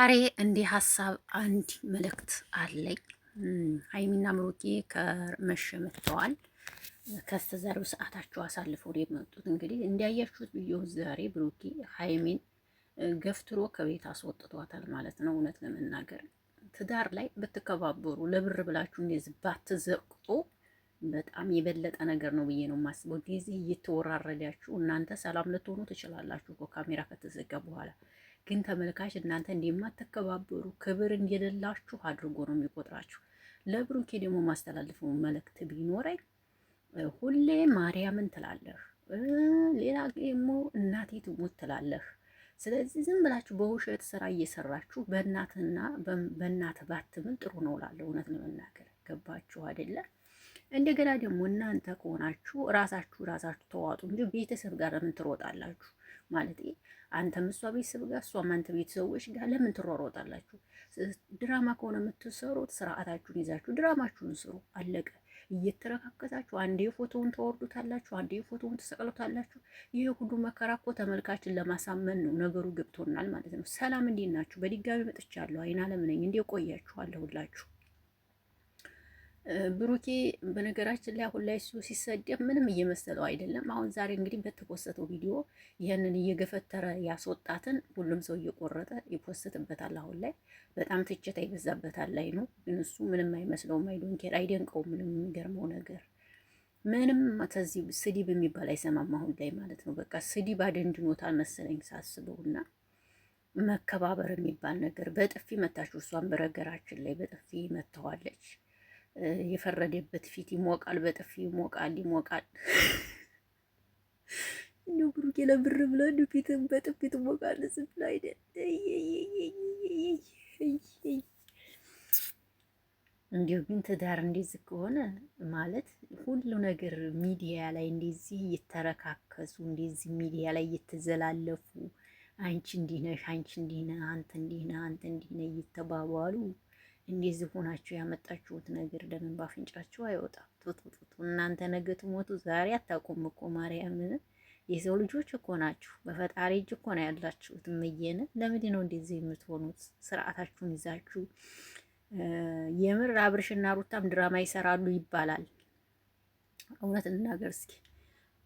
ዛሬ እንዲህ ሀሳብ አንድ መልእክት አለኝ። ሀይሚና ብሩኬ ከመሸ መጥተዋል። ከስተዛሬው ሰዓታቸው አሳልፈው የመጡት እንግዲህ እንዲያያችሁት ብዬው ዛሬ ብሩኬ ሀይሚን ገፍትሮ ከቤት አስወጥቷታል ማለት ነው። እውነት ለመናገር ትዳር ላይ ብትከባበሩ ለብር ብላችሁ እንደዚህ ባትዘቅጡ በጣም የበለጠ ነገር ነው ብዬ ነው የማስበው። ጊዜ እየተወራረዳችሁ እናንተ ሰላም ልትሆኑ ትችላላችሁ እኮ ካሜራ ከተዘጋ በኋላ ግን ተመልካች እናንተ እንደማትከባበሩ ክብር እንደሌላችሁ አድርጎ ነው የሚቆጥራችሁ። ለብሩኬ ደግሞ ማስተላልፈው መልእክት ቢኖረኝ ሁሌ ማርያምን ትላለህ፣ ሌላ ደግሞ እናቴ ትሙት ትላለህ። ስለዚህ ዝም ብላችሁ በውሸት ስራ እየሰራችሁ በእናትና በእናት ባትምል ጥሩ ነው እላለሁ። እውነት ለመናገር ገባችሁ አይደለ? እንደገና ደግሞ እናንተ ከሆናችሁ ራሳችሁ ተዋጡ እንጂ ቤተሰብ ጋር ለምን ትሮጣላችሁ? ማለት አንተም እሷ ቤተሰብ ጋር እሷም አንተ ቤተሰቦች ጋር ለምን ትሯሯጣላችሁ? ድራማ ከሆነ የምትሰሩት ስርዓታችሁን ይዛችሁ ድራማችሁን ስሩ። አለቀ። እየተረካከታችሁ አንዴ ፎቶውን ተወርዱታላችሁ፣ አንዴ ፎቶውን ተሰቅሉታላችሁ። ይሄ ሁሉ መከራ እኮ ተመልካችን ለማሳመን ነው። ነገሩ ገብቶናል ማለት ነው። ሰላም እንዴት ናችሁ? በድጋሚ መጥቻለሁ። አይን አለም ነኝ። እንዴ ቆያችኋለሁ ሁላችሁ። ብሩኬ በነገራችን ላይ አሁን ላይ እሱ ሲሰደብ ምንም እየመሰለው አይደለም። አሁን ዛሬ እንግዲህ በተፖሰተው ቪዲዮ ይህንን እየገፈተረ ያስወጣትን ሁሉም ሰው እየቆረጠ ይፖስትበታል። አሁን ላይ በጣም ትችት አይበዛበታል ላይ ነው፣ ግን እሱ ምንም አይመስለውም። አይዶንኬር አይደንቀውም። ምንም የሚገርመው ነገር ምንም ከዚህ ስድብ የሚባል አይሰማም አሁን ላይ ማለት ነው። በቃ ስድብ አደንድኖታል መሰለኝ ሳስበውና መከባበር የሚባል ነገር በጥፊ መታችሁ። እሷን በረገራችን ላይ በጥፊ መተዋለች። የፈረደበት ፊት ይሞቃል፣ በጥፊ ይሞቃል። እንደው ብሩኬ ለብር ብለህ ፊትም በጥፊ ትሞቃለህ ስትል አይደል? እንዲሁ ግን ትዳር እንደዚህ ከሆነ ማለት ሁሉ ነገር ሚዲያ ላይ እንደዚህ እየተረካከሱ እንደዚህ ሚዲያ ላይ እየተዘላለፉ አንቺ እንዲህ ነሽ፣ አንቺ እንዲህ ነህ፣ አንተ እንዲህ ነህ፣ አንተ እንዲህ ነህ እየተባባሉ እንደዚህ ሆናችሁ ያመጣችሁት ነገር ለምን ባፍንጫችሁ አይወጣም? ቱቱቱ እናንተ ነገ ትሞቱ ዛሬ አታውቁም እኮ ማርያምን። የሰው ልጆች እኮ ናችሁ። በፈጣሪ እጅ እኮ ነው ያላችሁት። እመዬን ለምንድን ነው እንደዚህ የምትሆኑት? ስርዓታችሁን ይዛችሁ የምር አብርሽና ሩታም ድራማ ይሰራሉ ይባላል። እውነት እንናገር እስኪ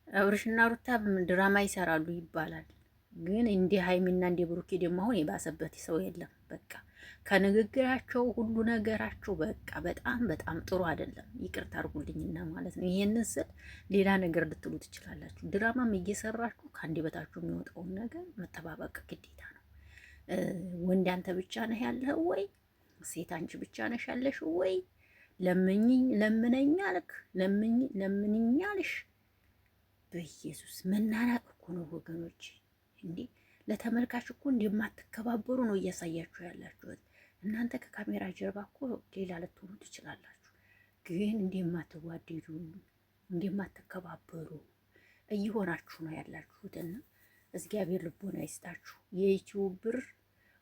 አብርሽና ሩታም ድራማ ይሰራሉ ይባላል። ግን እንደ ሀይሚና እንደ ብሩኬ ደግሞ አሁን የባሰበት ሰው የለም። በቃ ከንግግራቸው ሁሉ ነገራቸው በቃ በጣም ጥሩ አይደለም። ይቅርታ አድርጉልኝና ማለት ነው። ይሄንን ስል ሌላ ነገር ልትሉ ትችላላችሁ። ድራማም እየሰራችሁ ከአንደበታችሁ የሚወጣውን ነገር መጠባበቅ ግዴታ ነው። ወንድ አንተ ብቻ ነህ ያለህ ወይ? ሴት አንቺ ብቻ ነሽ ያለሽ ወይ? ለምነኛ አልክ፣ ለምንኛ አልሽ። በኢየሱስ መናናቅ እኮ ነው ወገኖች። እንዴ ለተመልካች እኮ እንደማትከባበሩ ነው እያሳያችሁ ያላችሁት። እናንተ ከካሜራ ጀርባ እኮ ሌላ ልትሆኑ ትችላላችሁ፣ ግን እንደማትዋደዱ እንደማትከባበሩ እየሆናችሁ ነው ያላችሁትና እግዚአብሔር ልቦና ይስጣችሁ። የዩቲዩብ ብር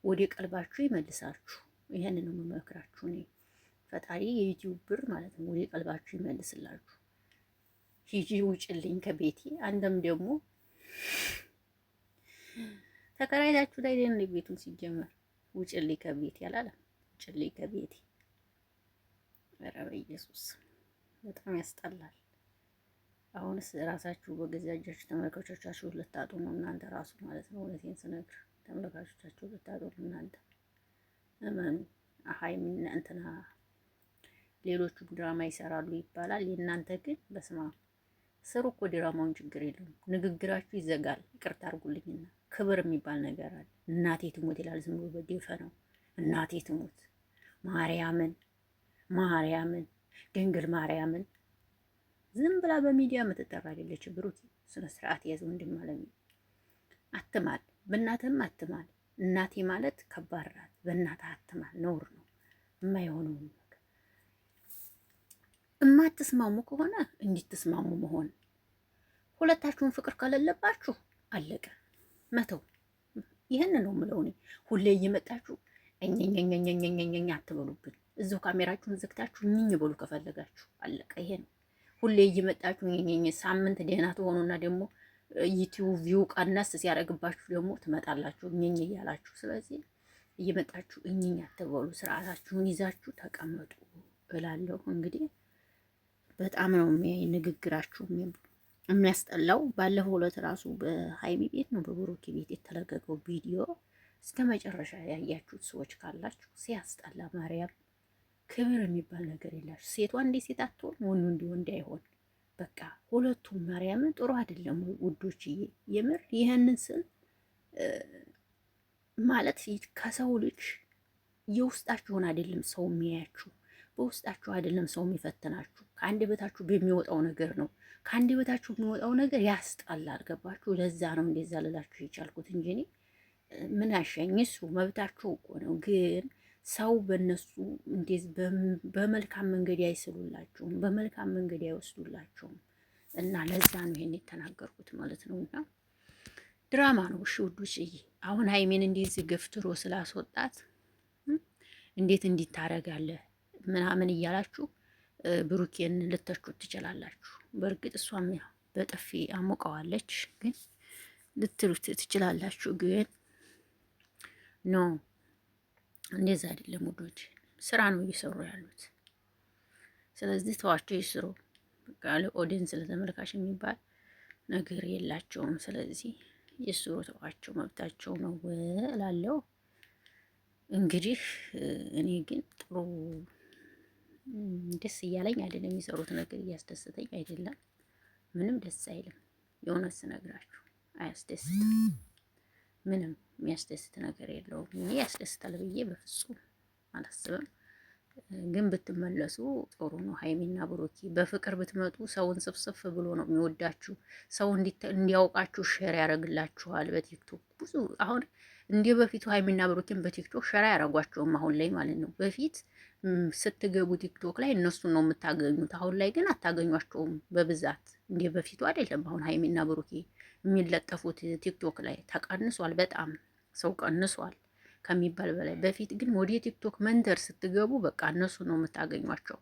ወደ ቀልባችሁ ይመልሳችሁ። ይሄን ነው የምመክራችሁ እኔ። ፈጣሪ የዩቲዩብ ብር ማለት ነው ወደ ቀልባችሁ ይመልስላችሁ። ሂጂ ውጭልኝ ከቤቴ። አንተም ደግሞ ተከራይታችሁ ላይ ደን ቤቱን ሲጀመር ውጭልኝ ከቤቴ ያላለ ውጭልኝ ከቤቴ። ኧረ በኢየሱስ በጣም ያስጠላል። አሁንስ ራሳችሁ በገዛ እጃችሁ ተመልካቾቻችሁ ልታጡ ነው እናንተ ራሱ ማለት ነው። እውነቴን ስነግር ተመልካቾቻችሁ ልታጡ ነው እናንተ። እመኑ። ሀይሚና እንትና ሌሎቹም ድራማ ይሰራሉ ይባላል። የእናንተ ግን በስማ ስሩ እኮ ድራማውን ችግር የለውም። ንግግራችሁ ይዘጋል። ይቅርታ አድርጉልኝና ክብር የሚባል ነገር አለ። እናቴ ትሞት ይላል ዝም ብሎ በደፈ ነው። እናቴ ትሞት ማርያምን ድንግል ማርያምን ዝም ብላ በሚዲያ የምትጠራ አይደለች። ብሩክ ስነ ስርዓት ያዝ ወንድም ማለት ነው። አትማል፣ በእናትህም አትማል። እናቴ ማለት ከባድ ናት። በእናትህ አትማል፣ ነውር ነው። የማይሆነው ነገር እማትስማሙ ከሆነ እንድትስማሙ መሆን። ሁለታችሁን ፍቅር ከሌለባችሁ አለቀ፣ መተው። ይህን ነው የምለው እኔ። ሁሌ እየመጣችሁ እኛኛኛኛኛኛኛ አትበሉብን። እዚሁ ካሜራችሁን ዘግታችሁ እኝኝ በሉ ከፈለጋችሁ አለቀ። ይሄ ነው። ሁሌ እየመጣችሁ እኛኛኛ ሳምንት ደህና ትሆኑና ደግሞ ዩቲዩብ ቪው ቀነስ ሲያደርግባችሁ ደግሞ ትመጣላችሁ እኛኛ እያላችሁ። ስለዚህ እየመጣችሁ እኝኝ አትበሉ፣ ስርዓታችሁን ይዛችሁ ተቀመጡ እላለሁ። እንግዲህ በጣም ነው ንግግራችሁ የሚያስጠላው። ባለፈው ዕለት ራሱ በሀይሚ ቤት ነው በብሩኬ ቤት የተለቀቀው ቪዲዮ እስከ መጨረሻ ያያችሁት ሰዎች ካላችሁ ሲያስጠላ፣ ማርያም ክብር የሚባል ነገር የላችሁ። ሴቷ እንደ ሴት አትሆን፣ ወንዱ እንደ ወንድ አይሆን። በቃ ሁለቱም ማርያምን ጥሩ አይደለም ውዶችዬ። የምር ይህንን ስል ማለት ከሰው ልጅ የውስጣችሁን አይደለም ሰው የሚያያችሁ፣ በውስጣችሁ አይደለም ሰው የሚፈትናችሁ። ከአንድ በታችሁ በሚወጣው ነገር ነው። ከአንድ በታችሁ የሚወጣው ነገር ያስጠላል። ገባችሁ? ለዛ ነው እንደዛ ልላችሁ የቻልኩት እንጂ እኔ ምን አሻኝ። እሱ መብታችሁ እኮ ነው። ግን ሰው በእነሱ እንደዚህ በመልካም መንገድ አይስሉላችሁም፣ በመልካም መንገድ አይወስዱላችሁም። እና ለዛ ነው ይሄን የተናገርኩት ማለት ነው። እና ድራማ ነው። እሺ ውዶችዬ፣ አሁን ሀይሜን እንደዚህ ገፍትሮ ስላስወጣት እንዴት እንዲታረጋለህ ምናምን እያላችሁ ብሩኬን ልተቹት ትችላላችሁ። በእርግጥ እሷም ያው በጥፊ አሞቀዋለች፣ ግን ልትሉት ትችላላችሁ። ግን ኖ እንደዛ አይደለም ውዶች፣ ስራ ነው እየሰሩ ያሉት። ስለዚህ ተዋቸው ይስሩ። በቃ ለኦዲየንስ ለተመልካች የሚባል ነገር የላቸውም። ስለዚህ ይስሩ፣ ተዋቸው፣ መብታቸው ነው እላለሁ። እንግዲህ እኔ ግን ጥሩ ደስ እያለኝ አይደለም፣ የሚሰሩት ነገር እያስደሰተኝ አይደለም። ምንም ደስ አይልም። የእውነት ስነግራችሁ አያስደስትም። ምንም የሚያስደስት ነገር የለውም። እኔ ያስደስታል ብዬ በፍጹም አላስብም። ግን ብትመለሱ ጥሩ ነው። ሀይሚና ብሩኪ በፍቅር ብትመጡ ሰውን ስፍስፍ ብሎ ነው የሚወዳችሁ። ሰው እንዲያውቃችሁ ሼር ያደርግላችኋል በቲክቶክ ብዙ። አሁን እንደ በፊቱ ሀይሚና ብሩኪን በቲክቶክ ሼር ያደርጓቸውም አሁን ላይ ማለት ነው። በፊት ስትገቡ ቲክቶክ ላይ እነሱን ነው የምታገኙት። አሁን ላይ ግን አታገኟቸውም በብዛት እንደ በፊቱ አይደለም። አሁን ሀይሚና ብሩኪ የሚለጠፉት ቲክቶክ ላይ ተቀንሷል። በጣም ሰው ቀንሷል ከሚባል በላይ። በፊት ግን ወደ ቲክቶክ መንደር ስትገቡ በቃ እነሱ ነው የምታገኟቸው።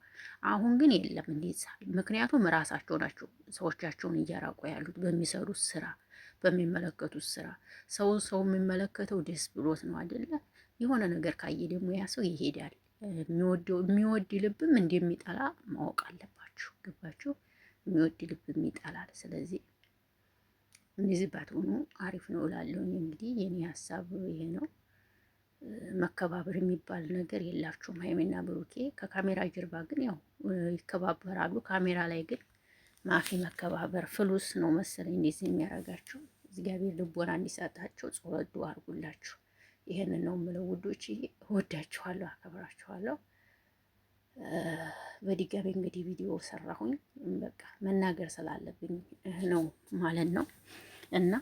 አሁን ግን የለም እንዴት ሳል። ምክንያቱም ራሳቸው ናቸው ሰዎቻቸውን እያራቁ ያሉት በሚሰሩት ስራ፣ በሚመለከቱት ስራ። ሰው የሚመለከተው ደስ ብሎት ነው አይደለ? የሆነ ነገር ካየ ደግሞ ያ ሰው ይሄዳል። የሚወድ ልብም እንደሚጠላ ማወቅ አለባችሁ። ገባችሁ? የሚወድ ልብም ይጠላል። ስለዚህ እንደዚህ ባትሆኑ አሪፍ ነው እላለሁ። እንግዲህ የኔ ሀሳብ ይሄ ነው። መከባበር የሚባል ነገር የላችሁም ሀይሜና ብሩኬ። ከካሜራ ጀርባ ግን ያው ይከባበራሉ። ካሜራ ላይ ግን ማፊ መከባበር ፍሉስ ነው መሰለኝ እንደዚህ የሚያደርጋቸው። እግዚአብሔር ልቦና እንዲሰጣቸው ጸሎት አድርጉላችሁ። ይሄንን ነው የምለው ውዶች። እወዳችኋለሁ፣ አከብራችኋለሁ። በድጋሚ እንግዲህ ቪዲዮ ሰራሁኝ። በቃ መናገር ስላለብኝ ነው ማለት ነው። እና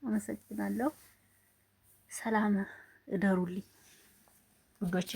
አመሰግናለሁ። ሰላም እደሩልኝ ውዶቼ።